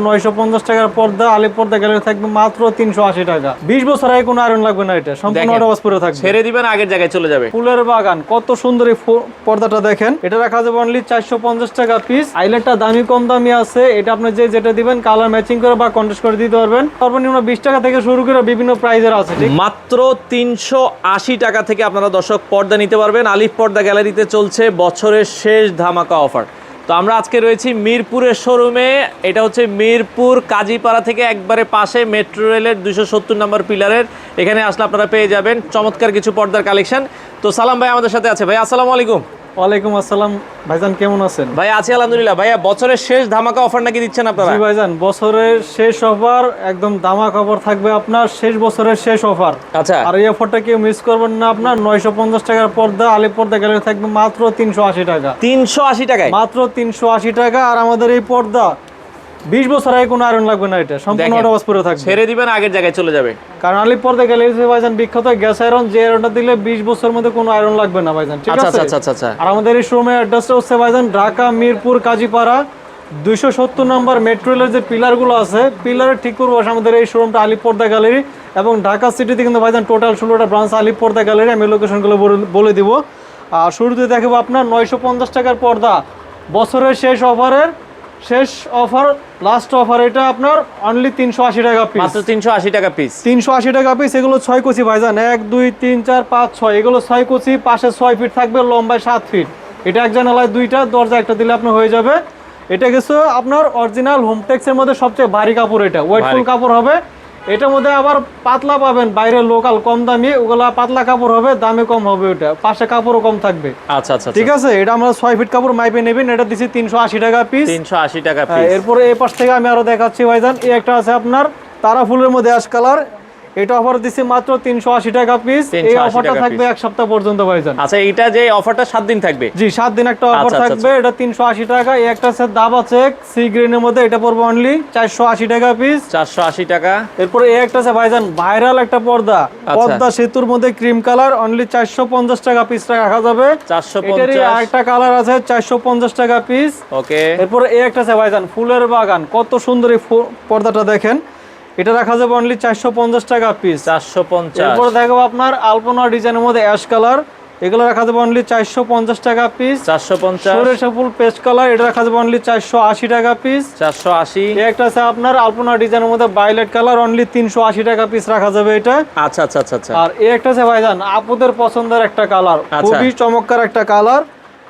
950 টাকার পর্দা আলিপ পর্দা গ্যালারি থাকবে মাত্র 380 টাকা। 20 বছর আগে কোনো আয়রন লাগবে না, এটা সম্পূর্ণ অটোওয়াশ পরে থাকবে। ছেড়ে দিবেন আগের জায়গায় চলে যাবে। ফুলের বাগান, কত সুন্দর এই পর্দাটা দেখেন। এটা রাখা যাবে অনলি 450 টাকা পিস। আইলেটটা দামি কম দামি আছে, এটা আপনি যেটা দিবেন কালার ম্যাচিং করে বা কন্ট্রাস্ট করে দিতে পারবেন। সর্বনিম্ন 20 টাকা থেকে শুরু করে বিভিন্ন প্রাইজের আছে। মাত্র 380 টাকা থেকে আপনারা দর্শক পর্দা নিতে পারবেন। আলিফ পর্দা গ্যালারিতে চলছে বছরের শেষ ধামাকা অফার। তো আমরা আজকে রয়েছি মিরপুরের শোরুমে। এটা হচ্ছে মিরপুর কাজীপাড়া থেকে একবারে পাশে মেট্রো রেলের 270 নম্বর পিলারের। এখানে আসলে আপনারা পেয়ে যাবেন চমৎকার কিছু পর্দার কালেকশন। তো সালাম ভাই আমাদের সাথে আছে। ভাই আসসালামু আলাইকুম। ওয়ালাইকুম আসসালাম ভাইজান, কেমন আছেন? ভাই আছি আলহামদুলিল্লাহ। ভাইয়া বছরের শেষ ধামাকা অফার নাকি দিচ্ছেন আপনারা? জি ভাইজান, বছরের শেষ অফার, একদম ধামাকা অফার থাকবে আপনার, শেষ বছরের শেষ অফার। আচ্ছা, আর এই অফারটা কেউ মিস করবেন না। আপনার 950 টাকার পর্দা আলিপ পর্দা গ্যালারি থাকবে মাত্র 380 টাকা। 380 টাকায় মাত্র 380 টাকা। আর আমাদের এই পর্দা 20 বছর আগে কোনো আয়রন লাগবে না, এটা সম্পূর্ণ অটোওয়াশ পরে থাকবে। ছেড়ে দিবেন আগের জায়গায় চলে যাবে। কারণ আলিপ পর্দা গ্যালারি ভাইজান বিখ্যাত গ্যাস আয়রন, যে আয়রনটা দিলে 20 বছরের মধ্যে কোনো আয়রন লাগবে না ভাইজান, ঠিক আছে? আচ্ছা আচ্ছা আচ্ছা। আর আমাদের এই শোরুমের অ্যাড্রেসটা হচ্ছে ভাইজান ঢাকা মিরপুর কাজীপাড়া 270 নম্বর মেট্রো রেলের যে পিলারগুলো আছে, পিলারের ঠিক পূর্ব পাশে আমাদের এই শোরুমটা আলিপ পর্দা গ্যালারি। এবং ঢাকা সিটিতে কিন্তু ভাইজান টোটাল 16টা ব্রাঞ্চ আলিপ পর্দা গ্যালারি। আমি লোকেশনগুলো বলে দিব। আর শুরুতে দেখাবো আপনার 950 টাকার পর্দা, বছরের শেষ অফারের শেষ অফার, লাস্ট অফার। এটা আপনার অনলি 380 টাকা পিস। মাত্র 380 টাকা পিস। 380 টাকা পিস। এগুলো 6 কুচি ভাইজান, 1 2 3 4 5 6, এগুলো 6 কুচি, পাশে 6 ফিট থাকবে, লম্বায় 7 ফিট। এটা এক জানালায় 2টা, দরজা একটা দিলে আপনার হয়ে যাবে। এটা গেছে আপনার অরিজিনাল হোমটেক্সের মধ্যে সবচেয়ে ভারী কাপড়, এটা ওয়েটফুল কাপড় হবে। এটার মধ্যে আবার পাতলা পাবেন বাইরে লোকাল কম দামি, ওগুলা পাতলা কাপড় হবে, দামে কম হবে। ওটা পাশে কাপড়ও কম থাকবে। আচ্ছা আচ্ছা, ঠিক আছে। এটা আমরা 6 ফিট কাপড় মাইপে নেবেন। এটা দিছি 380 টাকা পিস। 380 টাকা পিস। এরপরে এই পাশ থেকে আমি আরো দেখাচ্ছি ভাইজান। এই একটা আছে আপনার তারা ফুলের মধ্যে অ্যাশ কালার, এটা অফার দিছি মাত্র 380 টাকা পিস। এই অফারটা থাকবে এক সপ্তাহ পর্যন্ত ভাইজান। আচ্ছা, এটা যে অফারটা 7 দিন থাকবে? জি, 7 দিন একটা অফার থাকবে। এটা 380 টাকা। এই একটা আছে দাবা চেক সি গ্রিনের মধ্যে, এটা পড়বে অনলি 480 টাকা পিস। 480 টাকা। এরপরে এই একটা আছে ভাইজান ভাইরাল একটা পর্দা, পদ্মা সেতুর মধ্যে ক্রিম কালার, অনলি 450 টাকা পিস রাখা যাবে। 450। এটারই আরেকটা কালার আছে 450 টাকা পিস। ওকে। এরপরে এই একটা আছে ভাইজান ফুলের বাগান, কত সুন্দর এই পর্দাটা দেখেন। এটা রাখা যাবে অনলি 450 টাকা পিস। 450। এরপর দেখাবো আপনার আলপনা ডিজাইনের মধ্যে অ্যাশ কালার, এগুলো রাখা যাবে অনলি 450 টাকা পিস। 450। সরিষা ফুল পেস্ট কালার, এটা রাখা যাবে অনলি 480 টাকা পিস। 480। এই একটা আছে আপনার আলপনা ডিজাইনের মধ্যে ভায়োলেট কালার, অনলি 380 টাকা পিস রাখা যাবে এটা। আচ্ছা আচ্ছা আচ্ছা। আর এই একটা আছে ভাইজান আপুদের পছন্দের একটা কালার, খুবই চমৎকার একটা কালার,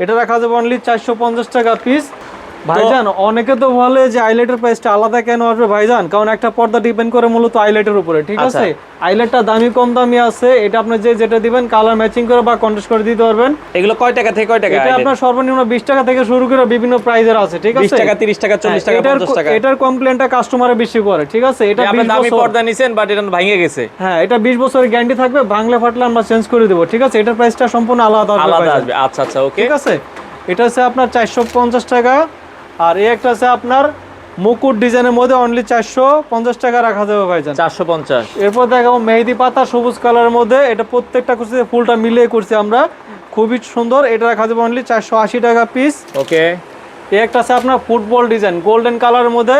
এটা রাখা যাবে অনলি 450 টাকা পিস। ভাইজান অনেকে তো বলে যে আইলেটের প্রাইসটা আলাদা কেন আসবে ভাইজান, কারণ একটা পর্দা ডিপেন্ড করে মূলত আইলেটের উপরে, ঠিক আছে? আইলেটটা দামি কম দামি আছে, এটা আপনি যেটা দিবেন কালার ম্যাচিং করে বা কন্ট্রাস্ট করে দিতে পারবেন। এগুলো কয় টাকা থেকে কয় টাকা? এটা আপনার সর্বনিম্ন 20 টাকা থেকে শুরু করে বিভিন্ন প্রাইজের আছে, ঠিক আছে? 20 টাকা 30 টাকা 40 টাকা 50 টাকা। এটার কমপ্লেইনটা কাস্টমারে বেশি করে, ঠিক আছে? এটা আপনি দামি পর্দা নিছেন বাট এটা ভেঙে গেছে। হ্যাঁ, এটা 20 বছরের গ্যারান্টি থাকবে, ভাঙলে ফাটলে আমরা চেঞ্জ করে দেব, ঠিক আছে? এটার প্রাইসটা সম্পূর্ণ আলাদা আসবে। আচ্ছা আচ্ছা, ওকে, ঠিক আছে। এটা আছে আপনার 450 টাকা। আর এই একটা আছে আপনার মুকুট ডিজাইনের মধ্যে, অনলি 450 টাকা রাখা যাবে ভাইজান। 450। এরপর দেখাবো মেহেদি পাতা সবুজ কালারের মধ্যে, এটা প্রত্যেকটা করছি ফুলটা মিলিয়ে করছি আমরা, খুবই সুন্দর। এটা রাখা যাবে অনলি 480 টাকা পিস। ওকে। এই একটা আছে আপনার ফুটবল ডিজাইন গোল্ডেন কালারের মধ্যে,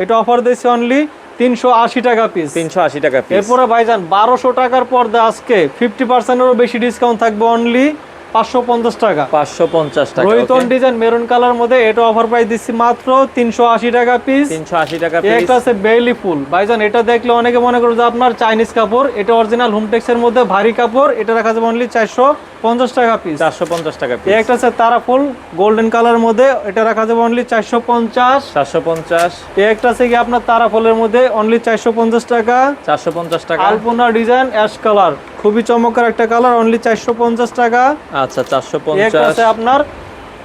এটা অফার দিয়েছি অনলি 380 টাকা পিস। 380 টাকা পিস। এরপরে ভাইজান 1200 টাকার পর্দা আজকে 50%-এরও বেশি ডিসকাউন্ট থাকবে, অনলি 550 টাকা। 550 টাকা। রয়িতন ডিজাইন মেরুন কালার মধ্যে, এটা অফার প্রাইস দিচ্ছি মাত্র 380 টাকা পিস। 380 টাকা পিস। একটা আছে বেলি ফুল ভাইজান, এটা দেখলে অনেকে মনে করে যে আপনার চাইনিজ কাপড়, এটা অরিজিনাল হোমটেক্স এর মধ্যে ভারী কাপড়, এটা রাখা যাবে অনলি 450 টাকা পিস। 450 টাকা পিস। একটা আছে তারা ফুল গোল্ডেন কালার মধ্যে, এটা রাখা যাবে অনলি 450। 450। একটা আছে কি আপনার তারা ফুলের মধ্যে, অনলি 450 টাকা। 450 টাকা। আলপনা ডিজাইন অ্যাশ কালার, খুবই চমৎকার একটা কালার, অনলি 450 টাকা। আচ্ছা, 450। একটা আছে আপনার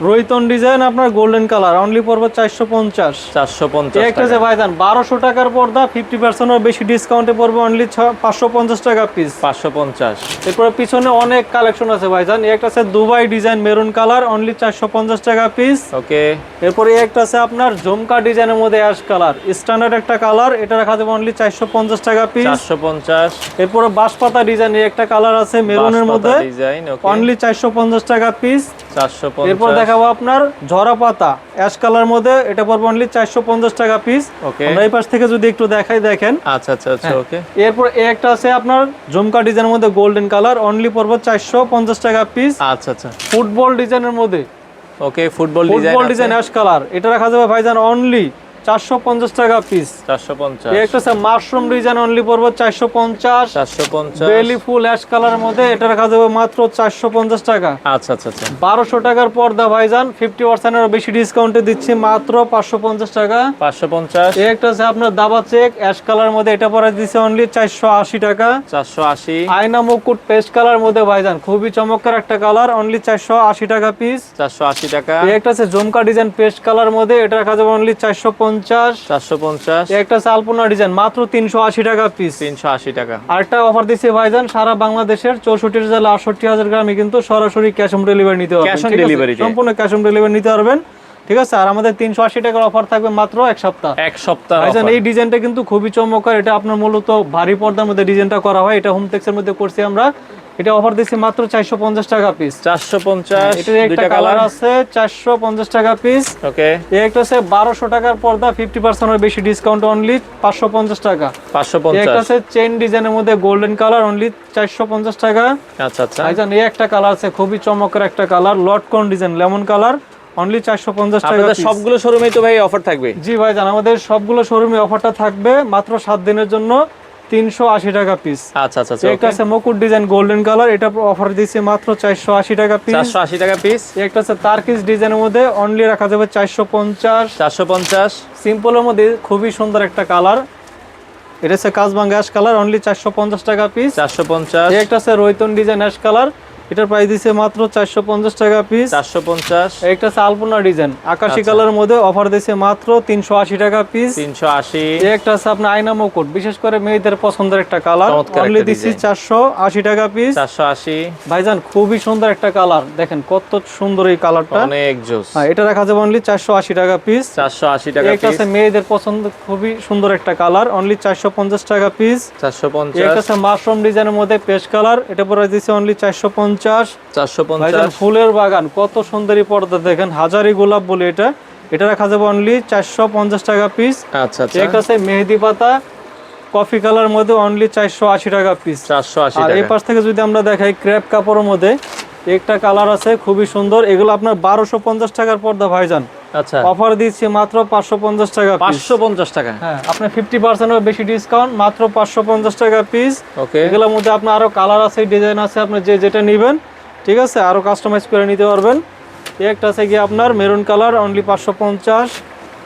রয়িতন ডিজাইন আপনার গোল্ডেন কালার, অনলি পড়বে 450। 450 একটা আছে ভাইজান 1200 টাকার পর্দা 50% এর বেশি ডিসকাউন্টে পড়বে, অনলি 550 টাকা পিস। 550। এরপরে পিছনে অনেক কালেকশন আছে ভাইজান। একটা আছে Dubai design maroon colour, only 450 টাকা পিস। ওকে। এরপরে একটা আছে আপনার ঝুমকা ডিজাইনের মধ্যে অ্যাশ কালার, স্ট্যান্ডার্ড একটা কালার, এটা রাখা যাবে অনলি 450 টাকা পিস। 450। এরপরে বাঁশপাতা ডিজাইনের একটা কালার আছে মেরুনের মধ্যে, ডিজাইন, ওকে, অনলি 450 টাকা পিস। 450। এরপর দেখা দেখাবো আপনার ঝরা পাতা অ্যাশ কালার মধ্যে, এটা পড়বে অনলি 450 টাকা পিস। ওকে, আমরা এই পাশ থেকে যদি একটু দেখাই দেখেন। আচ্ছা আচ্ছা আচ্ছা, ওকে। এরপর একটা আছে আপনার ঝুমকা ডিজাইনের মধ্যে গোল্ডেন কালার, অনলি পড়বে 450 টাকা পিস। আচ্ছা আচ্ছা, ফুটবল ডিজাইনের মধ্যে, ওকে, ফুটবল ডিজাইন অ্যাশ কালার, এটা রাখা যাবে ভাইজান অনলি 450 টাকা পিস। 450। একটা আছে মাশরুম ডিজাইন, অনলি পড়বে 450। 450 বেলি ফুল অ্যাশ কালারের মধ্যে, এটা রাখা যাবে মাত্র 450 টাকা। আচ্ছা আচ্ছা আচ্ছা, 1200 টাকার পর্দা ভাইজান 50% এর বেশি ডিসকাউন্টে দিচ্ছি মাত্র 550 টাকা। 550। একটা আছে আপনার দাবা চেক অ্যাশ কালারের মধ্যে, এটা পরে দিচ্ছে অনলি 480 টাকা। 480। আয়না মুকুট পেস্ট কালার মধ্যে ভাইজান, খুবই চমৎকার একটা কালার, অনলি 480 টাকা পিস। 480 টাকা। একটা আছে ঝুমকা ডিজাইন পেস্ট কালার মধ্যে, এটা রাখা যাবে অনলি 450। 450। একটা আছে আলপনা ডিজাইন, মাত্র 380 টাকা পিস। 380 টাকা। আরেকটা অফার দিচ্ছি ভাইজান, সারা বাংলাদেশের 64 জেলা 68,000 গ্রামে কিন্তু সরাসরি ক্যাশ অন ডেলিভারি নিতে পারবেন। ক্যাশ অন ঠিক আছে? ডেলিভারি, সম্পূর্ণ ক্যাশ অন ডেলিভারি নিতে পারবেন। ঠিক আছে, আর আমাদের 380 টাকার অফার থাকবে মাত্র এক সপ্তাহ। এক সপ্তাহ ভাইজান offer। এই ডিজাইনটা কিন্তু খুবই চমৎকার, এটা আপনার মূলত ভারী পর্দার মধ্যে ডিজাইনটা করা হয়, এটা হোমটেক্সের মধ্যে করছি আমরা। এটা অফার দিচ্ছি মাত্র 450 টাকা পিস। 450। এটার একটা কালার আছে 450 টাকা পিস। ওকে, একটা আছে 1200 টাকার পর্দা 50% এর বেশি ডিসকাউন্ট, অনলি 550 টাকা। 550। একটা আছে চেইন ডিজাইনের মধ্যে গোল্ডেন কালার, অনলি 450 টাকা। আচ্ছা আচ্ছা, ভাইজান এই একটা কালার আছে খুবই চমৎকার একটা কালার, লটকন ডিজাইন লেমন কালার, অনলি 450 টাকা আপনাদের পিস। সবগুলো শোরুমেই তো ভাই অফার থাকবে? জি ভাইজান, আমাদের সবগুলো শোরুমে অফারটা থাকবে মাত্র 7 দিনের জন্য 380 টাকা পিস। আচ্ছা আচ্ছা আচ্ছা, একটা আছে মুকুট ডিজাইন গোল্ডেন কালার, এটা অফার দিচ্ছে মাত্র 480 টাকা পিস। 480 টাকা পিস। একটা আছে তারকিস ডিজাইনের মধ্যে, অনলি রাখা যাবে 450। 450। সিম্পলের মধ্যে খুবই সুন্দর একটা কালার, এটা হচ্ছে কাজবাঙ্গা অ্যাশ কালার, অনলি 450 টাকা পিস। 450। একটা আছে রয়তন ডিজাইন অ্যাশ কালার, এটার প্রাইস দিচ্ছে মাত্র 450 টাকা পিস। 450। একটা আছে আলপনা ডিজাইন আকাশী আচ্ছা। কালারের মধ্যে, অফার দিচ্ছে মাত্র 380 টাকা পিস। 380। একটা আছে আপনার আয়না মুকুট, বিশেষ করে মেয়েদের পছন্দের একটা কালার, চমৎকার অনলি একটা দিচ্ছি ডিজাইন। 480 টাকা পিস। 480। ভাইজান খুবই সুন্দর একটা কালার, দেখেন কত সুন্দর এই কালারটা। অনেক জোস। হ্যাঁ, এটা রাখা যাবে অনলি 480 টাকা পিস। 480 টাকা একটা পিস। আছে মেয়েদের পছন্দ খুবই সুন্দর একটা কালার, অনলি 450 টাকা পিস। 450। একটা আছে মাশরুম ডিজাইনের মধ্যে পেস্ট কালার, এটা পরে দিচ্ছে অনলি 450। 450। ভাইজান ফুলের বাগান, কত সুন্দরী পর্দা দেখেন, হাজারি গোলাপ বলে এটা, এটা রাখা যাবে অনলি 450 টাকা পিস। আচ্ছা আচ্ছা, একটা আছে মেহেদি পাতা কফি কালার মধ্যে, অনলি 480 টাকা পিস। 480 আর এই টাকা। পাশ থেকে যদি আমরা দেখাই ক্রেপ কাপড়ের মধ্যে একটা কালার আছে খুবই সুন্দর, এগুলো আপনার 1250 টাকার পর্দা ভাইজান, আচ্ছা, অফার দিচ্ছি মাত্র 550 টাকা পিস। 550 টাকা। হ্যাঁ, আপনার 50% এর বেশি ডিসকাউন্ট, মাত্র 550 টাকা পিস। ওকে, এগুলোর মধ্যে আপনার আরো কালার আছে, ডিজাইন আছে, আপনি যে যেটা নেবেন ঠিক আছে, আরো কাস্টমাইজ করে নিতে পারবেন। একটা আছে কি আপনার মেরুন কালার, অনলি 550।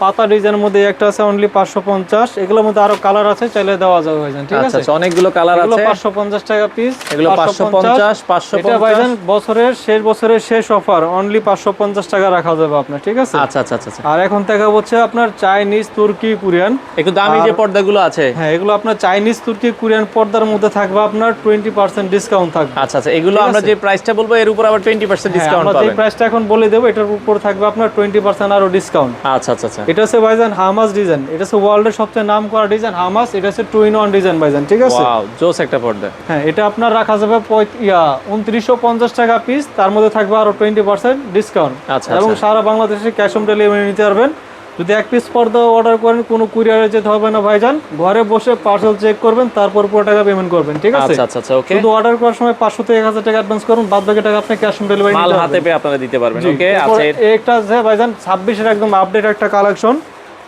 পাতা ডিজাইনের মধ্যে একটা আছে অনলি 550। এগুলোর মধ্যে আরো কালার আছে, চাইলে দেওয়া যাবে ভাইজান। ঠিক আচ্ছা আছে, আচ্ছা, অনেকগুলো কালার এগুলো আছে। 550 টাকা পিস। এগুলো 550, এটা ভাইজান 550। বছরের শেষ অফার, অনলি 550 টাকা রাখা যাবে আপনার। ঠিক আছে, আচ্ছা আচ্ছা আচ্ছা, আর এখন থেকে হচ্ছে আপনার চাইনিজ, তুর্কি, কোরিয়ান। একটু দামি যে পর্দাগুলো আছে, হ্যাঁ, এগুলো আপনার চাইনিজ, তুর্কি, কোরিয়ান পর্দার মধ্যে থাকবে আপনার 20% ডিসকাউন্ট থাকবে। আচ্ছা আচ্ছা, এগুলো ঠিক আমরা আছে। যে প্রাইসটা বলবো এর উপর আবার 20% হ্যাঁ, ডিসকাউন্ট আমরা যে পাবেন। প্রাইসটা এখন বলে দেবো এটার উপর থাকবে আপনার 20% আরো ডিসকাউন্ট। আচ্ছা আচ্ছা আচ্ছা, এটা হচ্ছে ভাইজান হামাস ডিজাইন, এটা হচ্ছে ওয়ার্ল্ডের সবচেয়ে নাম করা ডিজাইন হামাস, এটা হচ্ছে 2-in-1 ডিজাইন ভাইজান। ঠিক আছে, ওয়াও, জোস একটা পর্দা। হ্যাঁ, এটা আপনার রাখা যাবে 2950 টাকা পিস, তার মধ্যে থাকবে আরো 20% ডিসকাউন্ট। আচ্ছা এবং আচ্ছা, সারা বাংলাদেশে ক্যাশ অন ডেলিভারি নিতে পারবেন। যদি এক পিস পর্দা অর্ডার করেন, কোনো কুরিয়ারে যেতে হবে না ভাইজান, ঘরে বসে পার্সেল চেক করবেন, তারপর পুরো টাকা পেমেন্ট করবেন। ঠিক আছে, আচ্ছা আচ্ছা আচ্ছা, ওকে। শুধু অর্ডার করার সময় 500 থেকে 1000 টাকা অ্যাডভান্স করুন, বাদ বাকি টাকা আপনি ক্যাশ অন ডেলিভারি মাল নিতে হাতে পারবেন। পেয়ে আপনারা দিতে পারবেন। জি, ওকে, এরপর আচ্ছা, একটা আছে ভাইজান 26-এর একদম আপডেট একটা কালেকশন,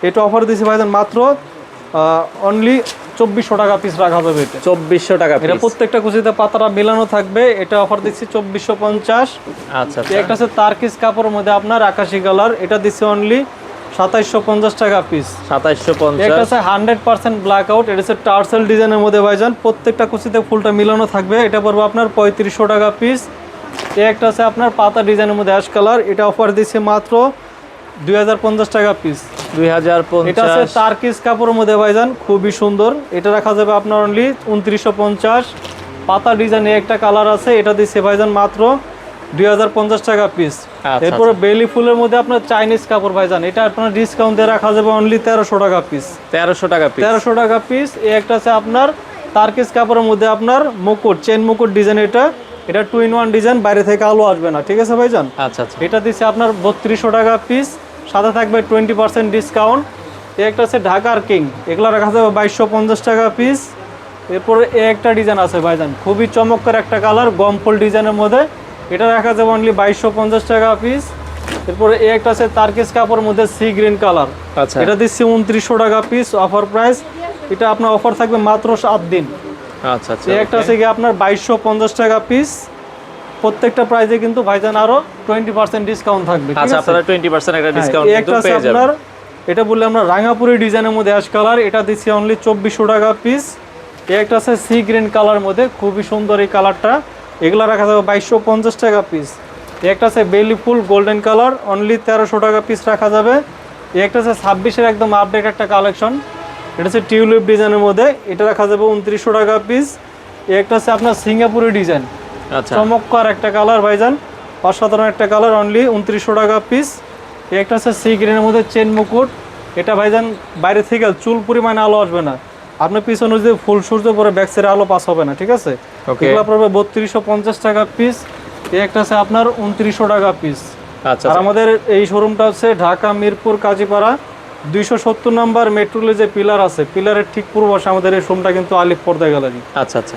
এটা অফার দিয়েছি ভাইজান মাত্র অনলি 2400 টাকা পিস রাখা যাবে। এটা 2400 টাকা এটা পিস। প্রত্যেকটা কুচিতে পাতাটা মেলানো থাকবে, এটা অফার দিচ্ছি 2450। আচ্ছা একটা আচ্ছা, আছে তারকিস কাপড়ের মধ্যে আপনার আকাশি কালার, এটা দিচ্ছে অনলি 2750 টাকা পিস। একটা 2750। আছে 100% ব্ল্যাক আউট, এটা হচ্ছে টার্সেল ডিজাইনের মধ্যে ভাইজান, প্রত্যেকটা কুচিতে ফুলটা মিলানো থাকবে, এটা পড়বে আপনার 3500 টাকা পিস। একটা আছে আপনার পাতা ডিজাইনের মধ্যে অ্যাশ কালার, এটা অফার দিচ্ছে মাত্র 2050 টাকা পিস। 2050। এটা আছে তারকিস কাপড়ের মধ্যে ভাইজান, খুবই সুন্দর, এটা রাখা যাবে আপনার অনলি 2950। পাতা ডিজাইনে একটা কালার আছে, এটা দিচ্ছে ভাইজান মাত্র 2050 টাকা পিস। আচ্ছা, এরপরে বেলি ফুলের মধ্যে আপনার চাইনিজ কাপড় ভাইজান, এটা আপনার ডিসকাউন্ট দিয়ে রাখা যাবে অনলি 1300 টাকা পিস। 1300 টাকা পিস। 1300 টাকা পিস। একটা আছে আপনার তারকিস কাপড়ের মধ্যে আপনার মুকুট, চেন মুকুট ডিজাইন, এটা এটা 2-in-1 ডিজাইন, বাইরে থেকে আলো আসবে না, ঠিক আছে ভাইজান। আচ্ছা আচ্ছা, এটা দিচ্ছে আপনার 3200 টাকা পিস, সাথে থাকবে 20% ডিসকাউন্ট। একটা আছে ঢাকার কিং, এগুলো রাখা যাবে 2250 টাকা পিস। এরপরে একটা ডিজাইন আছে ভাইজান, খুবই চমৎকার একটা কালার, গম ফুল ডিজাইনের মধ্যে, এটা রাখা যাবে অনলি 2250 টাকা পিস। এরপরে একটা আছে তারকেস কাপড়ের মধ্যে সি গ্রিন কালার, আচ্ছা এটা দিচ্ছি 2900 টাকা পিস, অফার প্রাইস। এটা আপনার অফার থাকবে মাত্র 7 দিন। আচ্ছা আচ্ছা, একটা আছে গিয়ে আপনার 2250 টাকা পিস। প্রত্যেকটা প্রাইসে কিন্তু ভাইজান আরো 20% ডিসকাউন্ট থাকবে, ঠিক আচ্ছা আছে। আপনারা 20% একটা হ্যাঁ, ডিসকাউন্ট এই কিন্তু একটা আছে পেয়ে যাবেন। আপনার, এটা বললে আমরা রাঙাপুরি ডিজাইনের মধ্যে অ্যাশ কালার, এটা দিচ্ছি অনলি 2400 টাকা পিস। এই একটা আছে সি গ্রিন কালার মধ্যে, খুবই সুন্দর এই কালারটা, এগুলা রাখা যাবে 2250 টাকা পিস। এই একটা আছে বেলি ফুল গোল্ডেন কালার, অনলি 1300 টাকা পিস রাখা যাবে। এই একটা আছে 26-এর একদম আপডেট একটা কালেকশন, এটা হচ্ছে টিউলিপ ডিজাইনের মধ্যে, এটা রাখা যাবে 2900 টাকা পিস। এই একটা আছে আপনার সিঙ্গাপুরি ডিজাইন, আচ্ছা চমৎকার একটা কালার ভাইজান, অসাধারণ একটা কালার, অনলি 2900 টাকা পিস। এই একটা আছে সি গ্রিনের মধ্যে চেন মুকুট, এটা ভাইজান বাইরে থেকে চুল পরিমাণে আলো আসবে না, আপনার পিছনে যদি ফুল সূর্য পরে ব্যাক সাইডে আলো পাস হবে না, ঠিক আছে। ওকে, এগুলো পড়বে 3250 টাকা পিস। এই একটা আছে আপনার 2900 টাকা পিস। আচ্ছা আর আমাদের এই শোরুমটা হচ্ছে ঢাকা মিরপুর কাজীপাড়া 270 নম্বর মেট্রো রেলের যে পিলার আছে, পিলারের ঠিক পূর্ব পাশে আমাদের এই শোরুমটা কিন্তু আলিফ পর্দা গ্যালারি। আচ্ছা আচ্ছা।